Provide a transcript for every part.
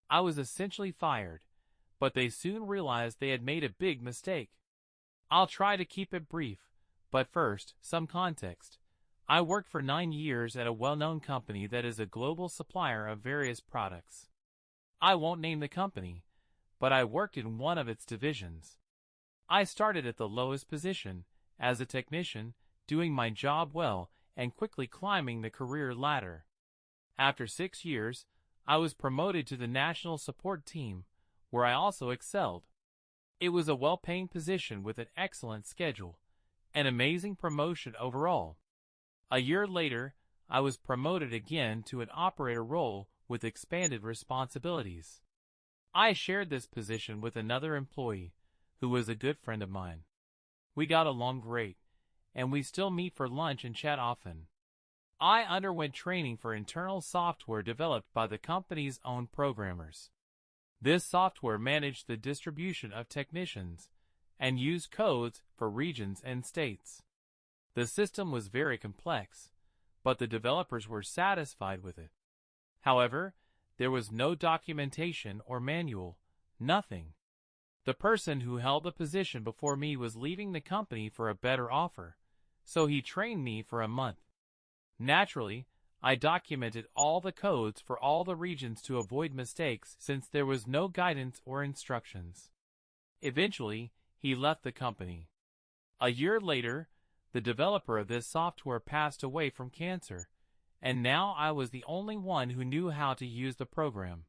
I was essentially fired, but they soon realized they had made a big mistake. I'll try to keep it brief, but first, some context. I worked for 9 years at a well-known company that is a global supplier of various products. I won't name the company, but I worked in one of its divisions. I started at the lowest position, as a technician, doing my job well and quickly climbing the career ladder. After 6 years, I was promoted to the national support team, where I also excelled. It was a well-paying position with an excellent schedule, an amazing promotion overall. A year later, I was promoted again to an operator role with expanded responsibilities. I shared this position with another employee, who was a good friend of mine. We got along great, and we still meet for lunch and chat often. I underwent training for internal software developed by the company's own programmers. This software managed the distribution of technicians and used codes for regions and states. The system was very complex, but the developers were satisfied with it. However, there was no documentation or manual, nothing. The person who held the position before me was leaving the company for a better offer, so he trained me for a month. Naturally, I documented all the codes for all the regions to avoid mistakes since there was no guidance or instructions. Eventually, he left the company. A year later, the developer of this software passed away from cancer, and now I was the only one who knew how to use the program.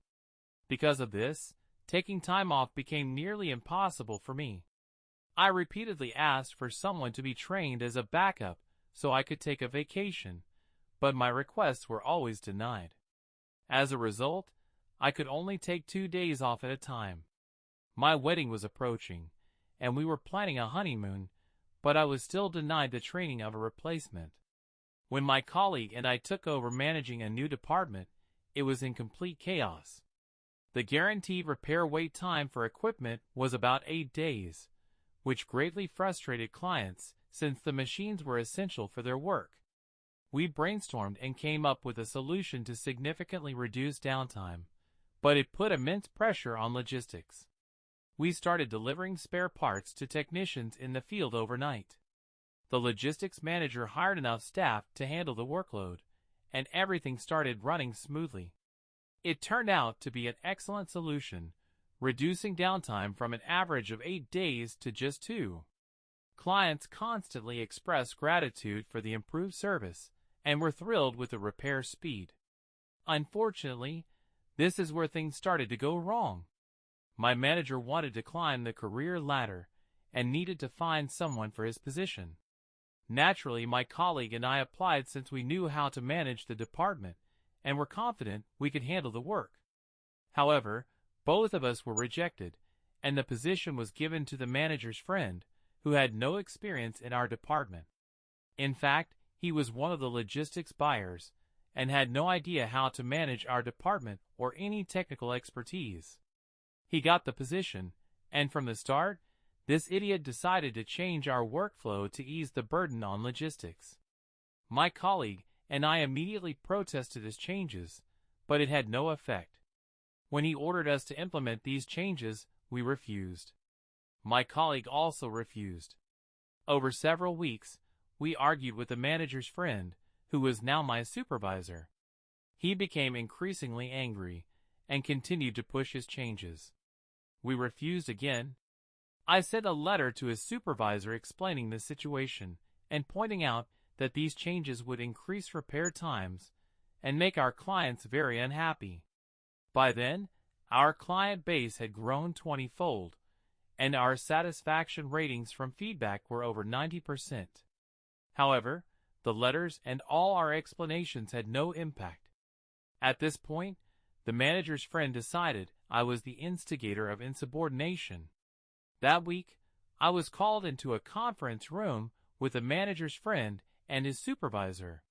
Because of this, taking time off became nearly impossible for me. I repeatedly asked for someone to be trained as a backup so I could take a vacation, but my requests were always denied. As a result, I could only take 2 days off at a time. My wedding was approaching, and we were planning a honeymoon, but I was still denied the training of a replacement. When my colleague and I took over managing a new department, it was in complete chaos. The guaranteed repair wait time for equipment was about 8 days, which greatly frustrated clients since the machines were essential for their work. We brainstormed and came up with a solution to significantly reduce downtime, but it put immense pressure on logistics. We started delivering spare parts to technicians in the field overnight. The logistics manager hired enough staff to handle the workload, and everything started running smoothly. It turned out to be an excellent solution, reducing downtime from an average of 8 days to just 2. Clients constantly expressed gratitude for the improved service and were thrilled with the repair speed. Unfortunately, this is where things started to go wrong. My manager wanted to climb the career ladder and needed to find someone for his position. Naturally, my colleague and I applied since we knew how to manage the department and were confident we could handle the work. However, both of us were rejected, and the position was given to the manager's friend, who had no experience in our department. In fact, he was one of the logistics buyers and had no idea how to manage our department or any technical expertise. He got the position, and from the start, this idiot decided to change our workflow to ease the burden on logistics. My colleague and I immediately protested his changes, but it had no effect. When he ordered us to implement these changes, we refused. My colleague also refused. Over several weeks, we argued with the manager's friend, who was now my supervisor. He became increasingly angry and continued to push his changes. We refused again. I sent a letter to his supervisor explaining the situation and pointing out that these changes would increase repair times and make our clients very unhappy. By then, our client base had grown 20-fold, and our satisfaction ratings from feedback were over 90%. However, the letters and all our explanations had no impact. At this point, the manager's friend decided I was the instigator of insubordination. That week, I was called into a conference room with the manager's friend and his supervisor.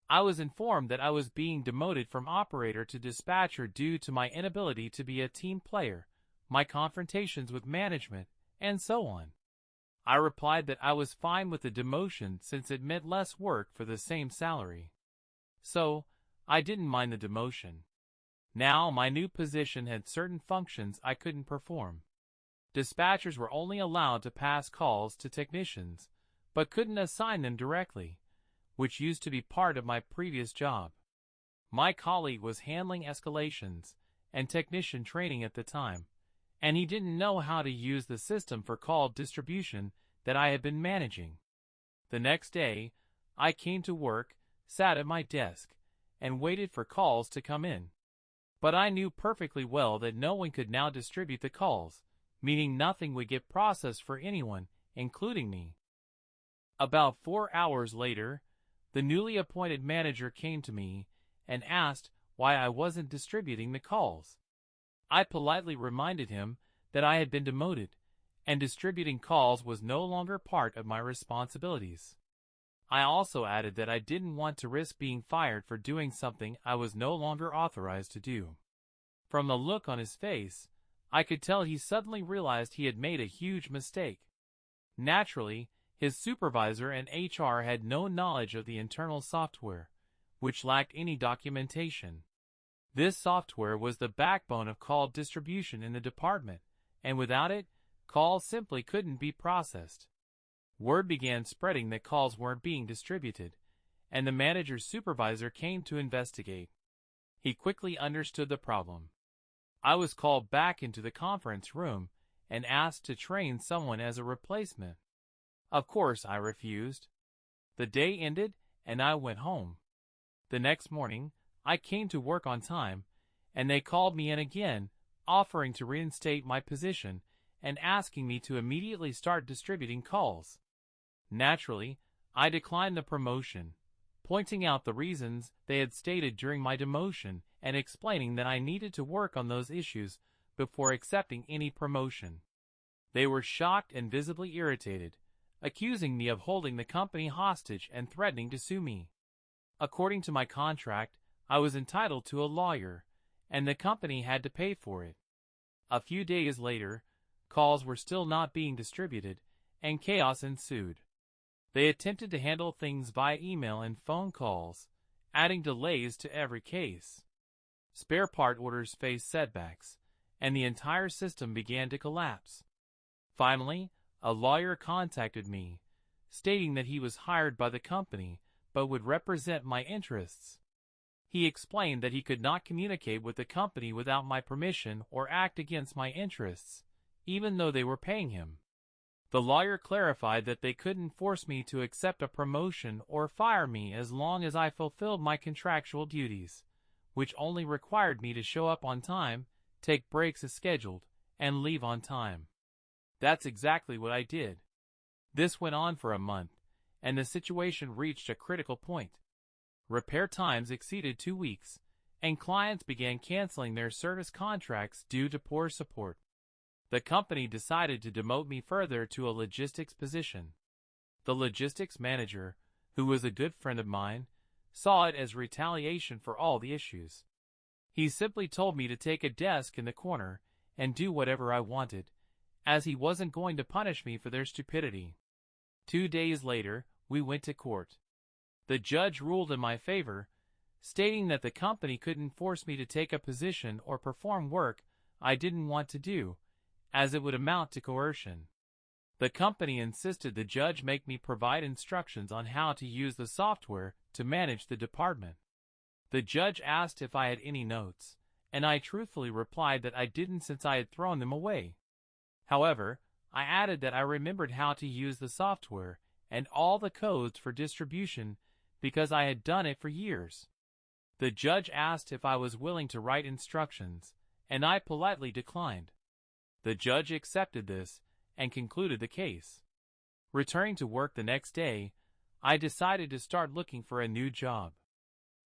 I was informed that I was being demoted from operator to dispatcher due to my inability to be a team player, my confrontations with management, and so on. I replied that I was fine with the demotion since it meant less work for the same salary. So, I didn't mind the demotion. Now my new position had certain functions I couldn't perform. Dispatchers were only allowed to pass calls to technicians, but couldn't assign them directly, which used to be part of my previous job. My colleague was handling escalations and technician training at the time, and he didn't know how to use the system for call distribution that I had been managing. The next day, I came to work, sat at my desk, and waited for calls to come in. But I knew perfectly well that no one could now distribute the calls, meaning nothing would get processed for anyone, including me. About 4 hours later, the newly appointed manager came to me and asked why I wasn't distributing the calls. I politely reminded him that I had been demoted, and distributing calls was no longer part of my responsibilities. I also added that I didn't want to risk being fired for doing something I was no longer authorized to do. From the look on his face, I could tell he suddenly realized he had made a huge mistake. Naturally, his supervisor and HR had no knowledge of the internal software, which lacked any documentation. This software was the backbone of call distribution in the department, and without it, calls simply couldn't be processed. Word began spreading that calls weren't being distributed, and the manager's supervisor came to investigate. He quickly understood the problem. I was called back into the conference room and asked to train someone as a replacement. Of course, I refused. The day ended, and I went home. The next morning, I came to work on time, and they called me in again, offering to reinstate my position and asking me to immediately start distributing calls. Naturally, I declined the promotion, pointing out the reasons they had stated during my demotion and explaining that I needed to work on those issues before accepting any promotion. They were shocked and visibly irritated, accusing me of holding the company hostage and threatening to sue me. According to my contract, I was entitled to a lawyer, and the company had to pay for it. A few days later, calls were still not being distributed, and chaos ensued. They attempted to handle things via email and phone calls, adding delays to every case. Spare part orders faced setbacks, and the entire system began to collapse. Finally, a lawyer contacted me, stating that he was hired by the company but would represent my interests. He explained that he could not communicate with the company without my permission or act against my interests, even though they were paying him. The lawyer clarified that they couldn't force me to accept a promotion or fire me as long as I fulfilled my contractual duties, which only required me to show up on time, take breaks as scheduled, and leave on time. That's exactly what I did. This went on for a month, and the situation reached a critical point. Repair times exceeded 2 weeks, and clients began canceling their service contracts due to poor support. The company decided to demote me further to a logistics position. The logistics manager, who was a good friend of mine, saw it as retaliation for all the issues. He simply told me to take a desk in the corner and do whatever I wanted, as he wasn't going to punish me for their stupidity. 2 days later, we went to court. The judge ruled in my favor, stating that the company couldn't force me to take a position or perform work I didn't want to do, as it would amount to coercion. The company insisted the judge make me provide instructions on how to use the software to manage the department. The judge asked if I had any notes, and I truthfully replied that I didn't since I had thrown them away. However, I added that I remembered how to use the software and all the codes for distribution because I had done it for years. The judge asked if I was willing to write instructions, and I politely declined. The judge accepted this and concluded the case. Returning to work the next day, I decided to start looking for a new job.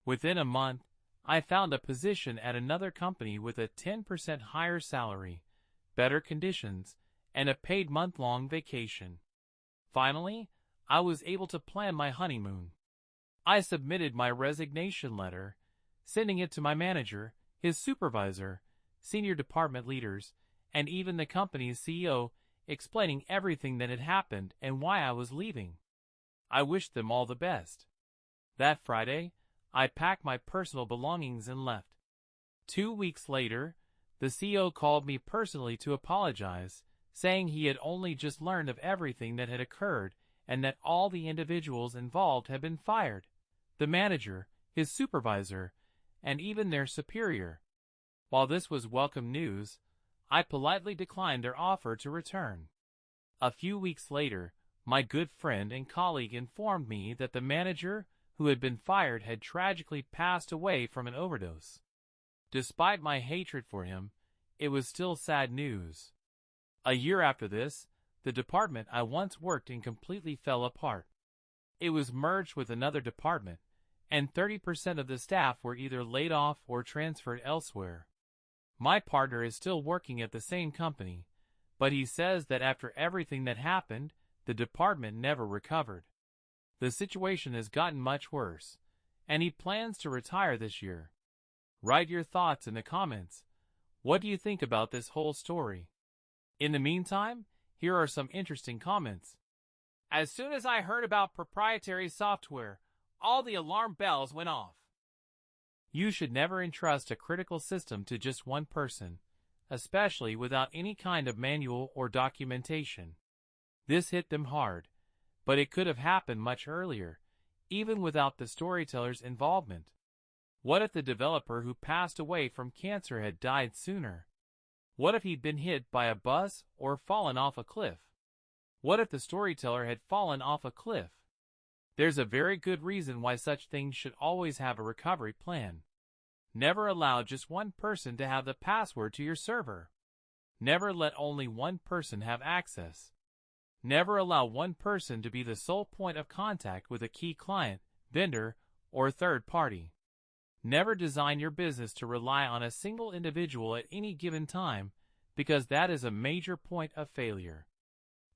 Within a month, I found a position at another company with a 10% higher salary, better conditions, and a paid month-long vacation. Finally, I was able to plan my honeymoon. I submitted my resignation letter, sending it to my manager, his supervisor, senior department leaders, and even the company's CEO, explaining everything that had happened and why I was leaving. I wished them all the best. That Friday, I packed my personal belongings and left. 2 weeks later, the CEO called me personally to apologize, saying he had only just learned of everything that had occurred and that all the individuals involved had been fired. The manager, his supervisor, and even their superior. While this was welcome news, I politely declined their offer to return. A few weeks later, my good friend and colleague informed me that the manager who had been fired had tragically passed away from an overdose. Despite my hatred for him, it was still sad news. A year after this, the department I once worked in completely fell apart. It was merged with another department, and 30% of the staff were either laid off or transferred elsewhere. My partner is still working at the same company, but he says that after everything that happened, the department never recovered. The situation has gotten much worse, and he plans to retire this year. Write your thoughts in the comments. What do you think about this whole story? In the meantime, here are some interesting comments. As soon as I heard about proprietary software, all the alarm bells went off. You should never entrust a critical system to just one person, especially without any kind of manual or documentation. This hit them hard, but it could have happened much earlier, even without the storyteller's involvement. What if the developer who passed away from cancer had died sooner? What if he'd been hit by a bus or fallen off a cliff? What if the storyteller had fallen off a cliff? There's a very good reason why such things should always have a recovery plan. Never allow just one person to have the password to your server. Never let only one person have access. Never allow one person to be the sole point of contact with a key client, vendor, or third party. Never design your business to rely on a single individual at any given time, because that is a major point of failure.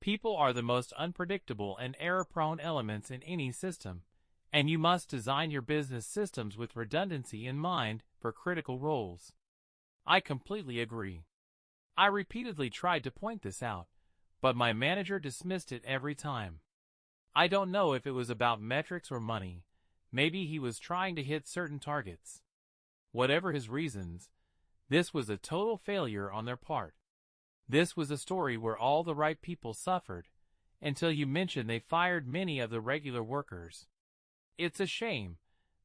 People are the most unpredictable and error-prone elements in any system, and you must design your business systems with redundancy in mind for critical roles. I completely agree. I repeatedly tried to point this out, but my manager dismissed it every time. I don't know if it was about metrics or money. Maybe he was trying to hit certain targets. Whatever his reasons, this was a total failure on their part. This was a story where all the right people suffered, until you mentioned they fired many of the regular workers. It's a shame.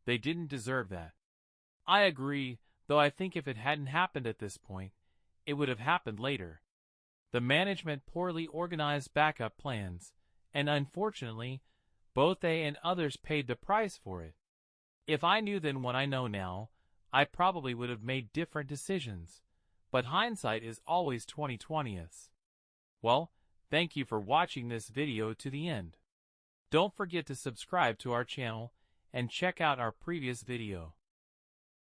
They didn't deserve that. I agree, though I think if it hadn't happened at this point, it would have happened later. The management poorly organized backup plans, and unfortunately, both they and others paid the price for it. If I knew then what I know now, I probably would have made different decisions. But hindsight is always 20/20. Well, thank you for watching this video to the end. Don't forget to subscribe to our channel and check out our previous video.